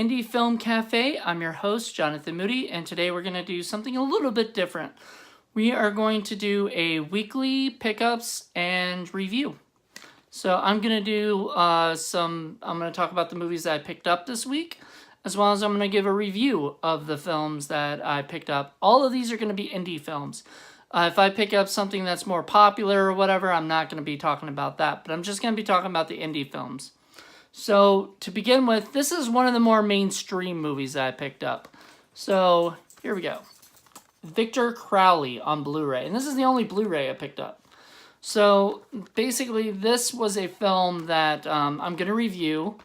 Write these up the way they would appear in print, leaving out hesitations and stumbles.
Indie Film Cafe. I'm your host, Jonathan Moody, and today we're going to do something a little bit different. We are going to do a weekly pickups and review. So I'm going to do I'm going to talk about the movies that I picked up this week, as well as I'm going to give a review of the films that I picked up. All of these are going to be indie films. If I pick up something that's more popular or whatever, I'm not going to be talking about that, but I'm just going to be talking about the indie films. So, to begin with, this is one of the more mainstream movies that I picked up. So, here we go. Victor Crowley on Blu-ray. And this is the only Blu-ray I picked up. So, basically, this was a film that I'm going to review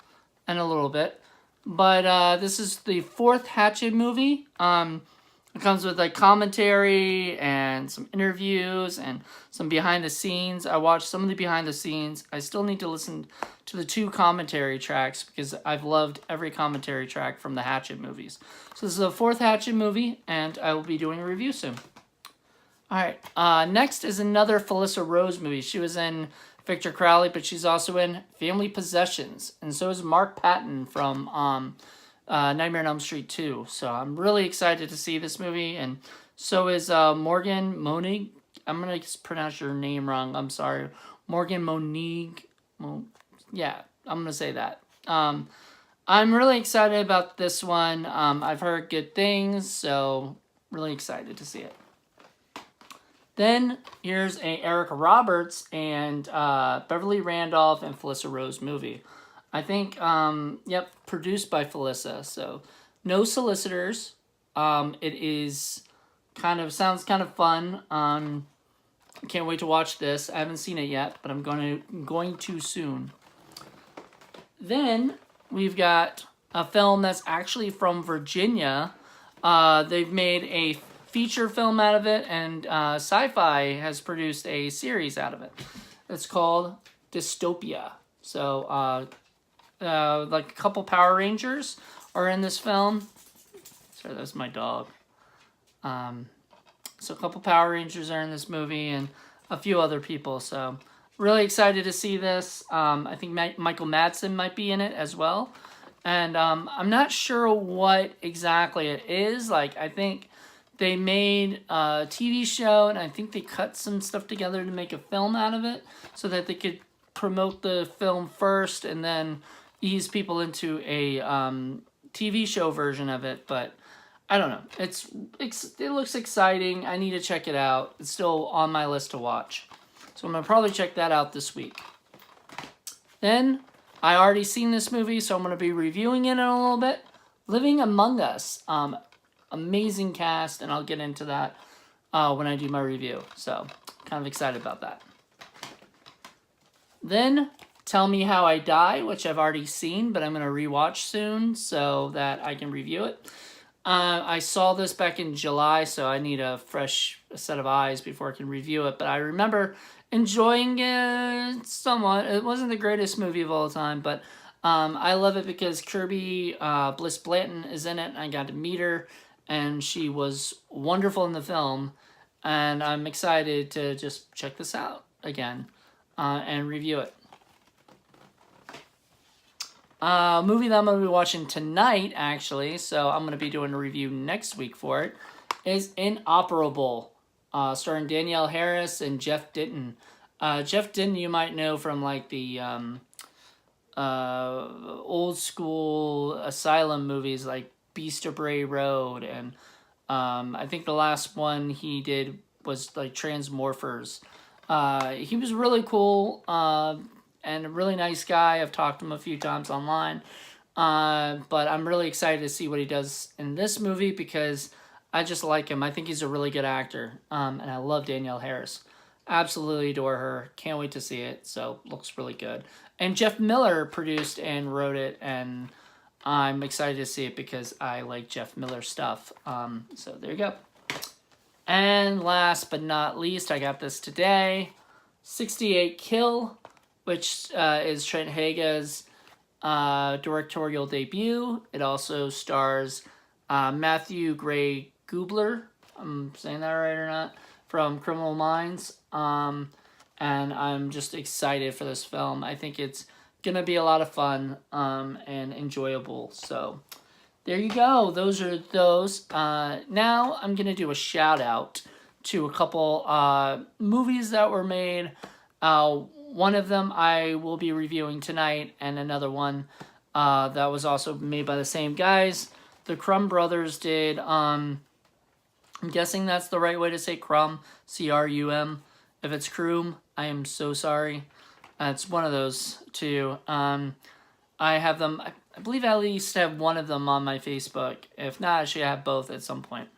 in a little bit. But this is the fourth Hatchet movie. It comes with like commentary and some interviews and some behind the scenes. I watched some of the behind the scenes. I still need to listen to the 2 commentary tracks because I've loved every commentary track from the Hatchet movies. So this is the 4th Hatchet movie, and I will be doing a review soon. Alright, next is another Felissa Rose movie. She was in Victor Crowley, but she's also in Family Possessions. And so is Mark Patton from Nightmare on Elm Street 2. So I'm really excited to see this movie, and so is Morgan Monig. I'm going to pronounce your name wrong. I'm sorry. Morgan Monig. Yeah, I'm going to say that. I'm really excited about this one. I've heard good things, so really excited to see it. Then here's a Eric Roberts and Beverly Randolph and Felissa Rose movie. I think, produced by Felissa, so no solicitors. It is sounds kind of fun. Can't wait to watch this. I haven't seen it yet, but I'm going to soon. Then we've got a film that's actually from Virginia. They've made a feature film out of it, and Sci-Fi has produced a series out of it. It's called Dystopia. So, like a couple Power Rangers are in this film. Sorry, that's my dog. So a couple Power Rangers are in this movie and a few other people. So really excited to see this. I think Michael Madsen might be in it as well. And I'm not sure what exactly it is. Like, I think they made a TV show, and I think they cut some stuff together to make a film out of it so that they could promote the film first and then ease people into a TV show version of it. But I don't know. It looks exciting. I need to check it out. It's still on my list to watch. So I'm going to probably check that out this week. Then, I already seen this movie, so I'm going to be reviewing it in a little bit. Living Among Us. Amazing cast, and I'll get into that when I do my review. So, kind of excited about that. Then, Tell Me How I Die, which I've already seen, but I'm going to rewatch soon so that I can review it. I saw this back in July, so I need a fresh set of eyes before I can review it. But I remember enjoying it somewhat. It wasn't the greatest movie of all time, but I love it because Kirby Bliss Blanton is in it, and I got to meet her, and she was wonderful in the film. And I'm excited to just check this out again and review it. Movie that I'm going to be watching tonight, actually, so I'm going to be doing a review next week for it, is Inoperable, starring Danielle Harris and Jeff Denton. Jeff Denton you might know from, like, the old school Asylum movies, like Beast of Bray Road, and I think the last one he did was, like, Transmorphers. He was really cool, and a really nice guy. I've talked to him a few times online. But I'm really excited to see what he does in this movie because I just like him. I think he's a really good actor. And I love Danielle Harris. Absolutely adore her. Can't wait to see it. So, looks really good. And Jeff Miller produced and wrote it. And I'm excited to see it because I like Jeff Miller stuff. So, there you go. And last but not least, I got this today. 68 Kill, which is Trent Haga's directorial debut. It also stars Matthew Gray Gubler, I'm saying that right or not, from Criminal Minds. And I'm just excited for this film. I think it's going to be a lot of fun and enjoyable. So there you go. Those are those. Now I'm going to do a shout out to a couple movies that were made. One of them I will be reviewing tonight, and another one that was also made by the same guys. The Crumb Brothers did, I'm guessing that's the right way to say Crumb, C-R-U-M. If it's Croom, I am so sorry. It's one of those two. I have them, I believe I at least have one of them on my Facebook. If not, I should have both at some point.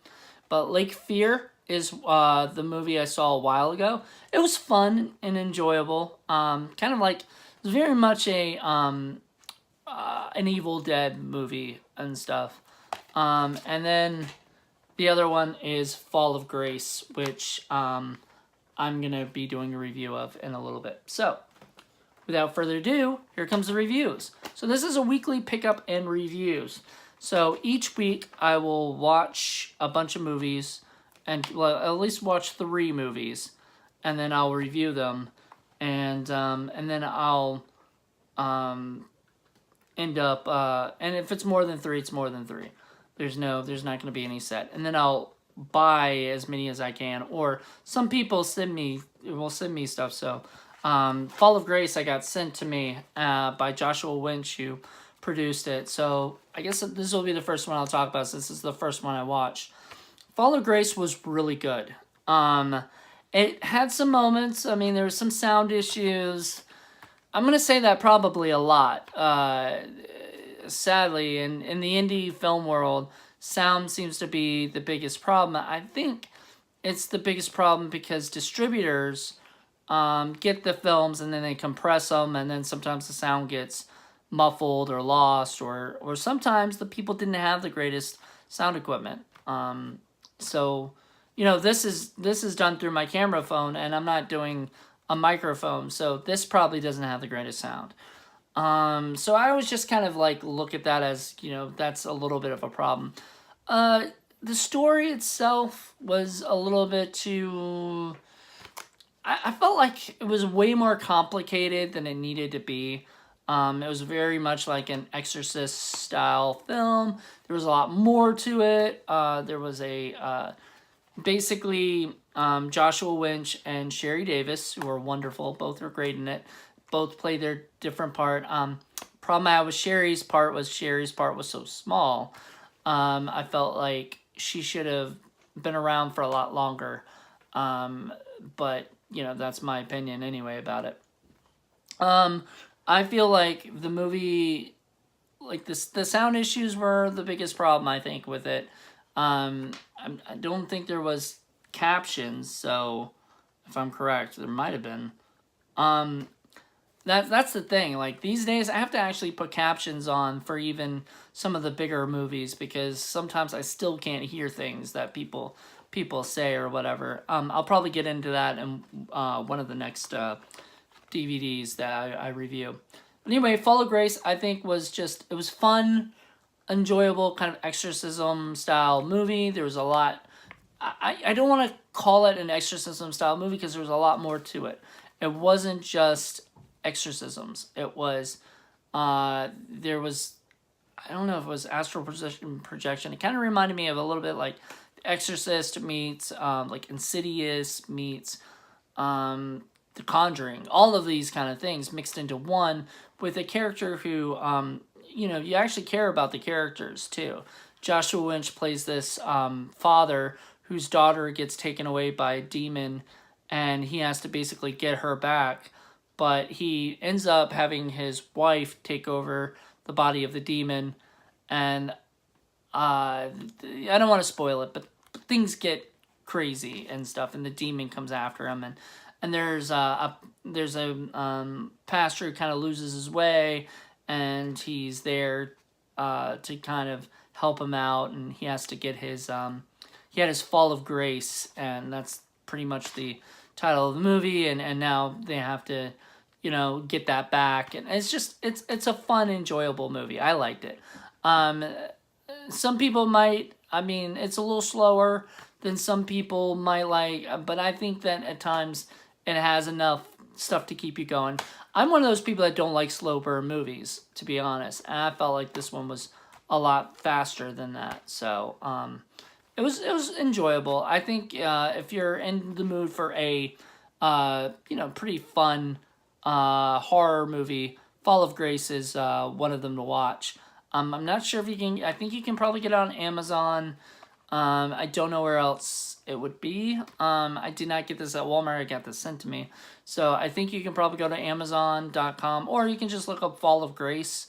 But Lake Fear is the movie I saw a while ago. It was fun and enjoyable. Kind of like, it was very much an Evil Dead movie and stuff. And then the other one is Fall of Grace, which I'm going to be doing a review of in a little bit. So, without further ado, here comes the reviews. So this is a weekly pickup and reviews. So each week I will watch a bunch of movies, and at least watch 3 movies, and then I'll review them, and then I'll end up and if it's more than 3, it's more than 3. There's not going to be any set, and then I'll buy as many as I can, or some people will send me stuff. So Fall of Grace I got sent to me by Joshua Winch, who produced it. So I guess this will be the first one I'll talk about, since this is the first one I watched. Fall of Grace was really good. It had some moments. I mean, there were some sound issues. I'm going to say that probably a lot. Sadly, in the indie film world, sound seems to be the biggest problem. I think it's the biggest problem because distributors get the films and then they compress them, and then sometimes the sound gets muffled or lost, or sometimes the people didn't have the greatest sound equipment. So, you know, this is done through my camera phone, and I'm not doing a microphone, so this probably doesn't have the greatest sound. So I always just kind of like look at that as, you know, that's a little bit of a problem. The story itself was a little bit too... I felt like it was way more complicated than it needed to be. It was very much like an Exorcist-style film. There was a lot more to it. There was basically Joshua Winch and Sherry Davis, who were wonderful. Both were great in it. Both played their different part. Problem I had with Sherry's part was so small. I felt like she should have been around for a lot longer. But, you know, that's my opinion anyway about it. I feel like the movie, like the sound issues were the biggest problem, I think, with it. I don't think there was captions, so if I'm correct, there might have been. That's the thing. Like, these days, I have to actually put captions on for even some of the bigger movies, because sometimes I still can't hear things that people say or whatever. I'll probably get into that in one of the next DVDs that I review. Anyway, Fall of Grace, I think, it was fun, enjoyable, kind of exorcism-style movie. There was a lot... I don't want to call it an exorcism-style movie, because there was a lot more to it. It wasn't just exorcisms. It was... there was... I don't know if it was astral projection. It kind of reminded me of a little bit like Exorcist meets like Insidious meets The Conjuring. All of these kind of things mixed into one, with a character who you know, you actually care about the characters too. Joshua Winch plays this father whose daughter gets taken away by a demon, and he has to basically get her back, but he ends up having his wife take over the body of the demon, and I don't want to spoil it, but things get crazy and stuff, and the demon comes after him, and there's a pastor who kind of loses his way, and he's there to kind of help him out, and he has to get his he had his Fall of Grace, and that's pretty much the title of the movie, and now they have to, you know, get that back, and it's a fun, enjoyable movie. I liked it. Some people might, I mean, it's a little slower than some people might like, but I think that at times it has enough stuff to keep you going. I'm one of those people that don't like slow burn movies, to be honest, and I felt like this one was a lot faster than that. So it was enjoyable. I think if you're in the mood for a pretty fun horror movie, Fall of Grace is one of them to watch. I'm not sure if you can. I think you can probably get it on Amazon. I don't know where else it would be. I did not get this at Walmart. I got this sent to me. So I think you can probably go to Amazon.com, or you can just look up Fall of Grace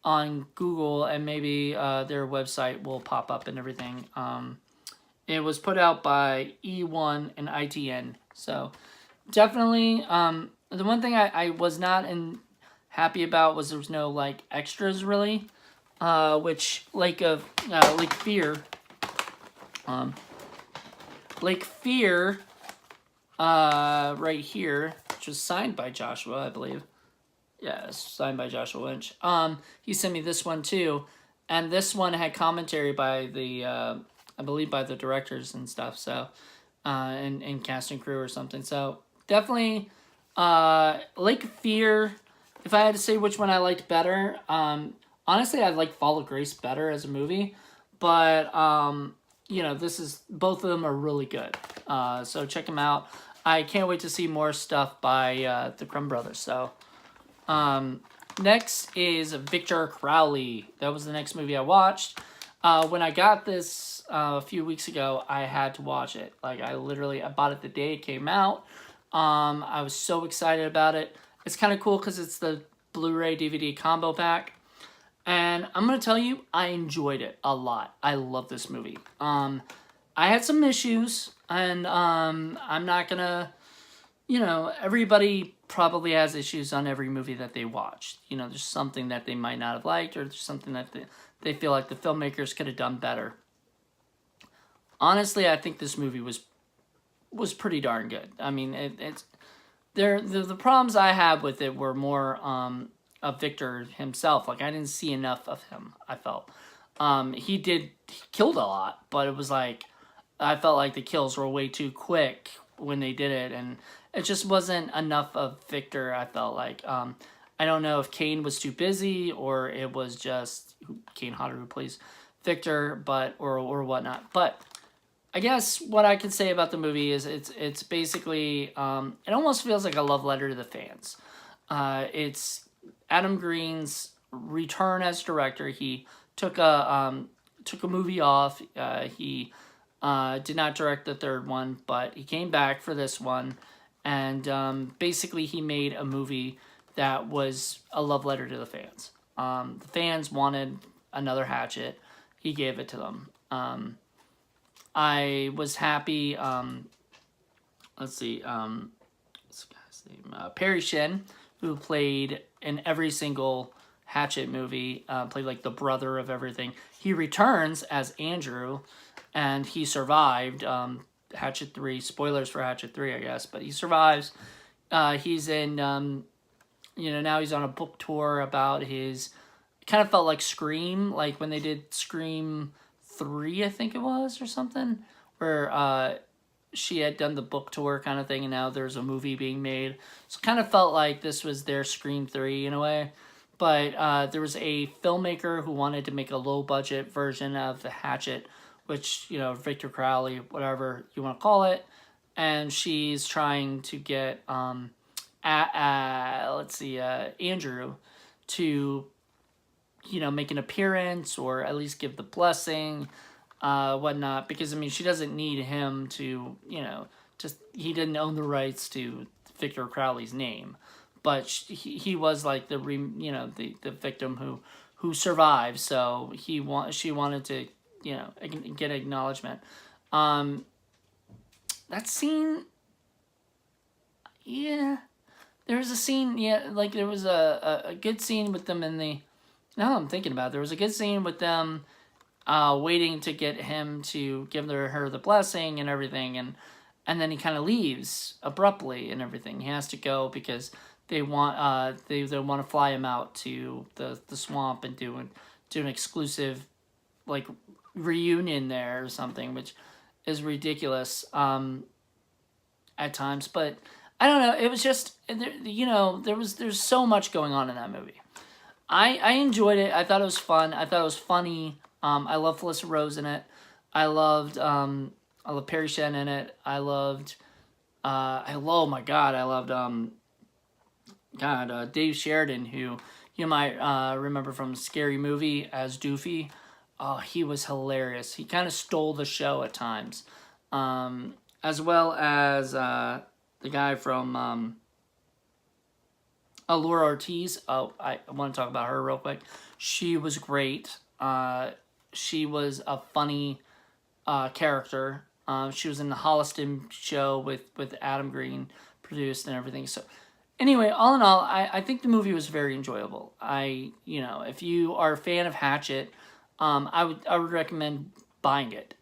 on Google, and maybe their website will pop up and everything. It was put out by E1 and ITN. So definitely, the one thing I was not happy about was there was no like extras really, which Lake Fear, Lake Fear, right here, which was signed by Joshua, I believe. Yeah, it's signed by Joshua Lynch. He sent me this one too, and this one had commentary by the, I believe by the directors and stuff. So, and cast and crew or something. So definitely, Lake Fear. If I had to say which one I liked better, honestly, I like Fall of Grace better as a movie, but this is both of them are really good. So check them out. I can't wait to see more stuff by the Crumb Brothers. So. Next is Victor Crowley. That was the next movie I watched. When I got this a few weeks ago, I had to watch it. Like I bought it the day it came out. I was so excited about it. It's kind of cool because it's the Blu-ray DVD combo pack. And I'm going to tell you, I enjoyed it a lot. I love this movie. I had some issues, and I'm not going to, everybody probably has issues on every movie that they watch. There's something that they might not have liked, or there's something that they feel like the filmmakers could have done better. Honestly, I think this movie was pretty darn good. I mean, the problems I had with it were more of Victor himself. Like I didn't see enough of him. I felt he killed a lot, but it was like I felt like the kills were way too quick when they did it, and it just wasn't enough of Victor. I felt like I don't know if Kane was too busy or it was just Kane Hodder who plays Victor, but or whatnot. But I guess what I can say about the movie is it's basically it almost feels like a love letter to the fans. It's Adam Green's return as director. He took a movie off. He did not direct the third one, but he came back for this one, and basically he made a movie that was a love letter to the fans. The fans wanted another Hatchet. He gave it to them. I was happy. Let's see. This guy's name, Perry Shin, who played in every single Hatchet movie, played like the brother of everything. He returns as Andrew, and he survived Hatchet 3. Spoilers for Hatchet 3, I guess, but he survives. He's in, now he's on a book tour about his, kind of felt like Scream, like when they did Scream 3, I think it was, or something, where she had done the book tour kind of thing, and now there's a movie being made. So it kind of felt like this was their Scream 3 in a way. But there was a filmmaker who wanted to make a low-budget version of the Hatchet, which, Victor Crowley, whatever you want to call it, and she's trying to get, Andrew to, make an appearance, or at least give the blessing, whatnot, because, she doesn't need him to, he didn't own the rights to Victor Crowley's name, but he was like the victim who survived, so she wanted to, get acknowledgement. That scene, yeah, there was a scene, like there was a good scene with them now I'm thinking about it, there was a good scene with them waiting to get him to give her the blessing and everything, and then he kind of leaves abruptly and everything. He has to go because they want they want to fly him out to the swamp and do an exclusive like reunion there or something, which is ridiculous at times. But I don't know, it was just there's so much going on in that movie. I enjoyed it. I thought it was fun. I thought it was funny. I love Felissa Rose in it. I love Perry Shen in it. Oh my God, I loved Dave Sheridan, who you might remember from Scary Movie as Doofy. Oh, he was hilarious. He kind of stole the show at times, as well as the guy from Laura Ortiz. Oh, I want to talk about her real quick. She was great. She was a funny character. She was in the Holliston show with Adam Green produced and everything. So anyway, all in all, I think the movie was very enjoyable. If you are a fan of Hatchet, I would recommend buying it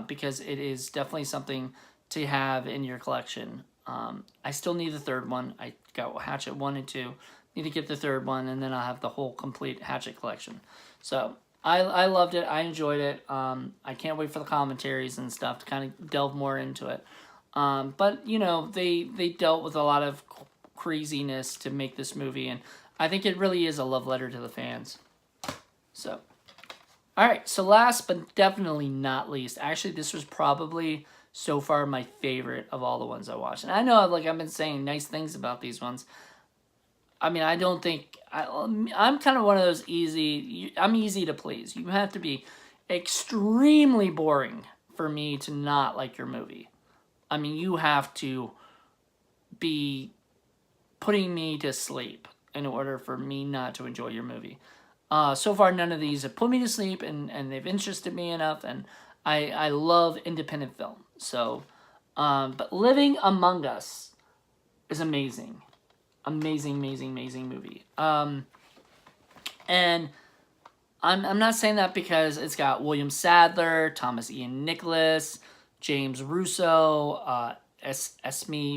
because it is definitely something to have in your collection. I still need the third one. I got Hatchet 1 and 2. Need to get the third one, and then I'll have the whole complete Hatchet collection. So I loved it. I enjoyed it. I can't wait for the commentaries and stuff to kind of delve more into it. But they dealt with a lot of craziness to make this movie, and I think it really is a love letter to the fans. So, all right. So last but definitely not least, actually this was probably so far my favorite of all the ones I watched. And I know I've been saying nice things about these ones. I mean, I don't think I'm kind of one of those I'm easy to please. You have to be extremely boring for me to not like your movie. I mean, you have to be putting me to sleep in order for me not to enjoy your movie. So far, none of these have put me to sleep, and they've interested me enough, and I love independent film. So, but Living Among Us is amazing. Amazing movie. And I'm not saying that because it's got William Sadler, Thomas Ian Nicholas, James Russo, Esme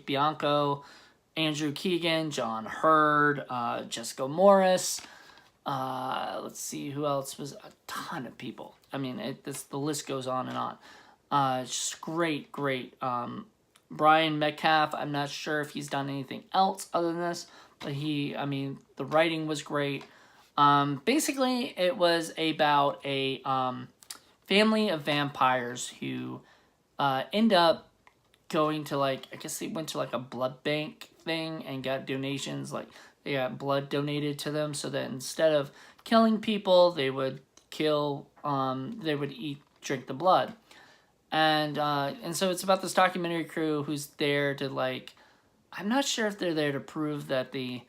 Bianco, Andrew Keegan, John Hurd, Jessica Morris. Let's see who else was. A ton of people. I mean, the list goes on and on. It's just great. Brian Metcalf, I'm not sure if he's done anything else other than this, but the writing was great. Basically, it was about a family of vampires who end up going to I guess they went to a blood bank thing and got donations, they got blood donated to them, so that instead of killing people, they would drink the blood. And so it's about this documentary crew who's there to I'm not sure if they're there to prove that the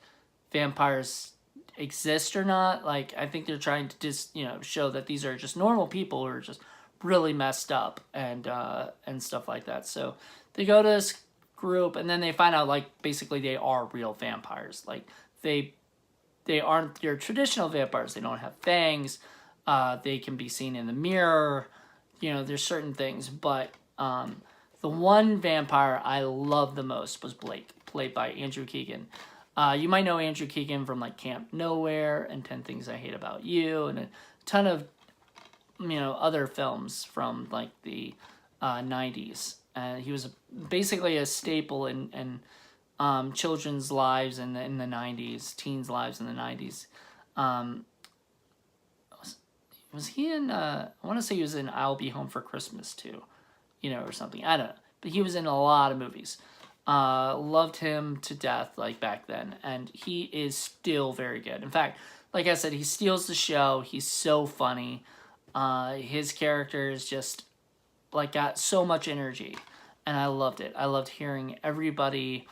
vampires exist or not. I think they're trying to just show that these are just normal people who are just really messed up and stuff like that. So they go to this group and then they find out basically they are real vampires. They aren't your traditional vampires. They don't have fangs. They can be seen in the mirror. There's certain things, but the one vampire I loved the most was Blake, played by Andrew Keegan. You might know Andrew Keegan from Camp Nowhere and 10 Things I Hate About You and a ton of other films from the 90s. And he was basically a staple in children's lives in the 90s, teens' lives in the 90s. Was he in, I want to say he was in I'll Be Home for Christmas too, or something. I don't know. But he was in a lot of movies. Loved him to death, back then. And he is still very good. In fact, like I said, he steals the show. He's so funny. His character is just, got so much energy. And I loved it. I loved hearing everybody.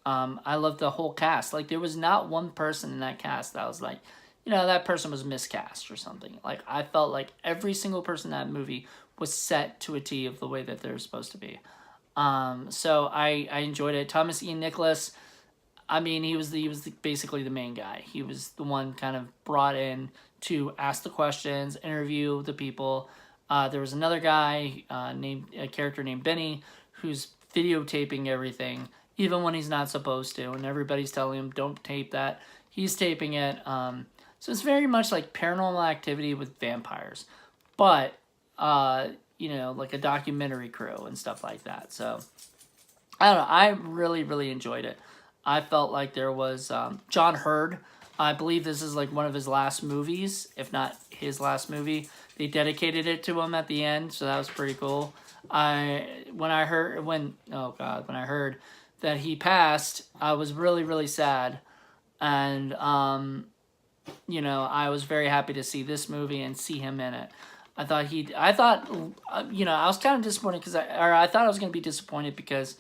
I loved the whole cast. There was not one person in that cast that was that person was miscast or something. I felt like every single person in that movie was set to a T of the way that they're supposed to be. So I enjoyed it. Thomas Ian Nicholas, he was basically the main guy. He was the one kind of brought in to ask the questions, interview the people. There was another guy, a character named Benny, who's videotaping everything, even when he's not supposed to, and everybody's telling him, don't tape that. He's taping it. So it's very much like Paranormal Activity with vampires, but, a documentary crew and stuff like that. So, I don't know. I really, really enjoyed it. I felt like there was John Hurd. I believe this is like one of his last movies, if not his last movie. They dedicated it to him at the end, so that was pretty cool. When I heard that he passed, I was really, really sad. And I was very happy to see this movie and see him in it. I thought I was kind of disappointed because I thought I was going to be disappointed because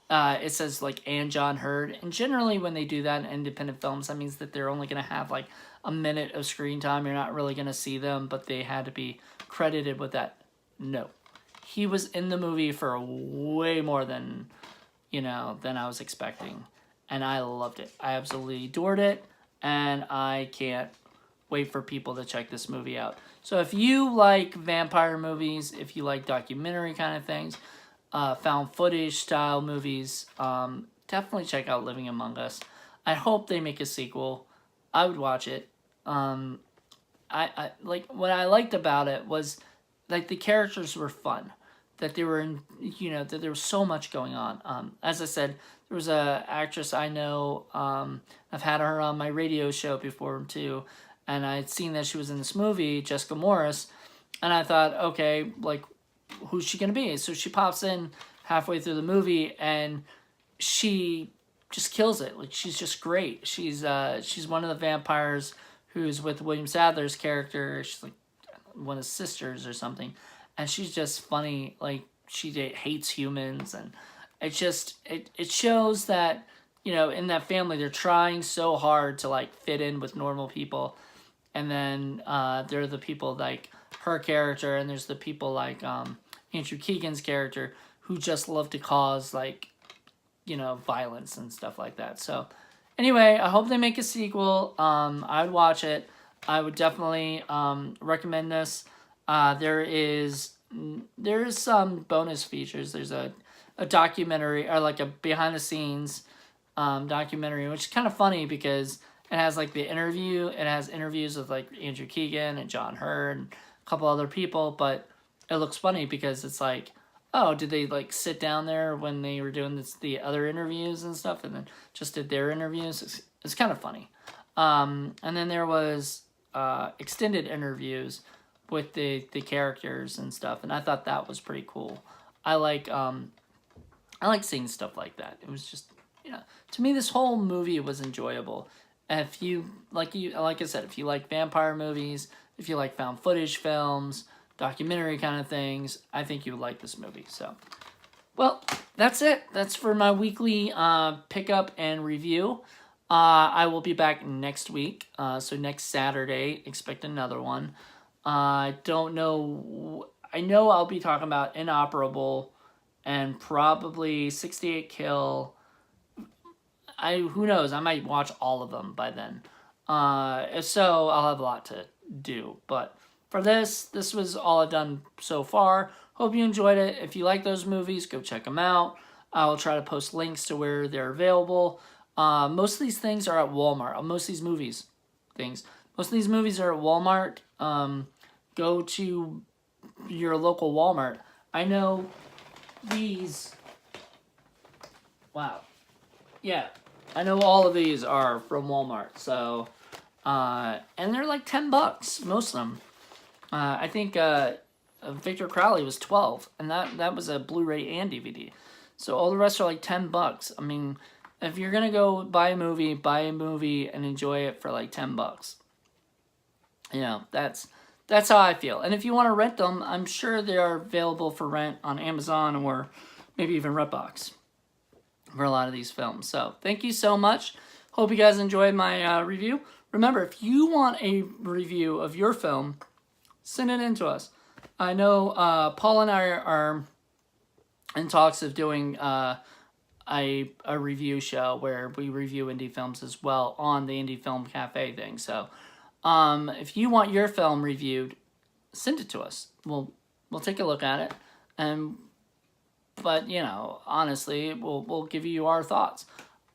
it says like and John Hurd, and generally when they do that in independent films, that means that they're only going to have like a minute of screen time. You're not really going to see them, but they had to be credited with that. No, he was in the movie for way more than I was expecting, and I loved it. I absolutely adored it, and I can't wait for people to check this movie out. So if you like vampire movies, if you like documentary kind of things, found footage style movies, definitely check out Living Among Us. I hope they make a sequel. I would watch it. I like what I liked about it was like the characters were fun, that they were in, that there was so much going on. As I said, there was a actress I know. I've had her on my radio show before too, and I had seen that she was in this movie, Jessica Morris, and I thought, okay, like, who's she gonna be? So she pops in halfway through the movie, and she just kills it. Like, she's just great. She's one of the vampires who's with William Sadler's character. She's like one of his sisters or something, and she's just funny. Like, she hates humans, and it shows that in that family they're trying so hard to like fit in with normal people, and then there are the people like her character, and there's the people like Andrew Keegan's character who just love to cause like violence and stuff like that. So anyway, I hope they make a sequel. I would watch it. I would definitely recommend this. There is some bonus features. There's a documentary, or like a behind the scenes documentary, which is kind of funny because it has like the interview. It has interviews with like Andrew Keegan and John Hurd and a couple other people, but it looks funny because it's like, oh, did they like sit down there when they were doing the other interviews and stuff, and then just did their interviews? It's kind of funny. And then there was extended interviews with the characters and stuff, and I thought that was pretty cool. I like seeing stuff like that. It was just, to me, this whole movie was enjoyable. And if you like I said, if you like vampire movies, if you like found footage films, documentary kind of things, I think you would like this movie. So, well, that's it. That's for my weekly pickup and review. I will be back next week. So next Saturday, expect another one. I don't know. I know I'll be talking about Inoperable and probably 68 Kill. Who knows? I might watch all of them by then. If so, I'll have a lot to do. But for this was all I've done so far. Hope you enjoyed it. If you like those movies, go check them out. I will try to post links to where they're available. Most of these things are at Walmart. Most of these movies are at Walmart. Go to your local Walmart. I know these. Wow. Yeah. I know all of these are from Walmart. So, and they're like $10, most of them. I think Victor Crowley was $12, and that was a Blu-ray and DVD. So all the rest are like $10. I mean, if you're gonna go buy a movie and enjoy it for like $10. That's how I feel. And if you want to rent them, I'm sure they are available for rent on Amazon or maybe even Redbox for a lot of these films. So thank you so much. Hope you guys enjoyed my review. Remember, if you want a review of your film, send it in to us. I know Paul and I are in talks of doing a review show where we review indie films as well on the Indie Film Cafe thing. So if you want your film reviewed, send it to us. We'll take a look at it, but honestly, we'll give you our thoughts.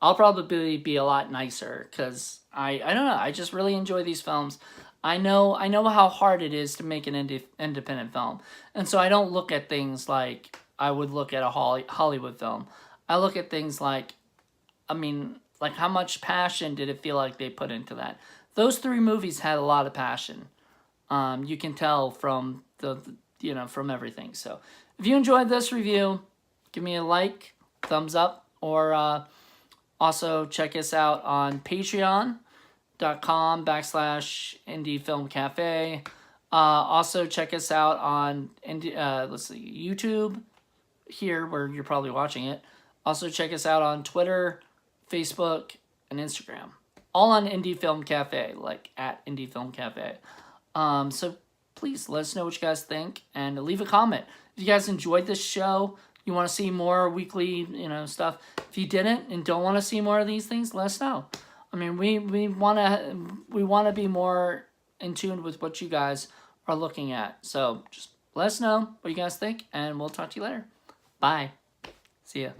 I'll probably be a lot nicer because I don't know. I just really enjoy these films. I know how hard it is to make an independent film, and so I don't look at things like I would look at a Hollywood film. I look at things like, Like, how much passion did it feel like they put into that? Those 3 movies had a lot of passion. You can tell from from everything. So if you enjoyed this review, give me a like, thumbs up, or also check us out on patreon.com/Indie Film Cafe. Also check us out on YouTube here where you're probably watching it. Also check us out on Twitter, Facebook, and Instagram. All on Indie Film Cafe, like at Indie Film Cafe. So please let us know what you guys think and leave a comment. If you guys enjoyed this show, you want to see more weekly, stuff. If you didn't and don't want to see more of these things, let us know. I mean, we want to be more in tune with what you guys are looking at. So just let us know what you guys think, and we'll talk to you later. Bye. See ya.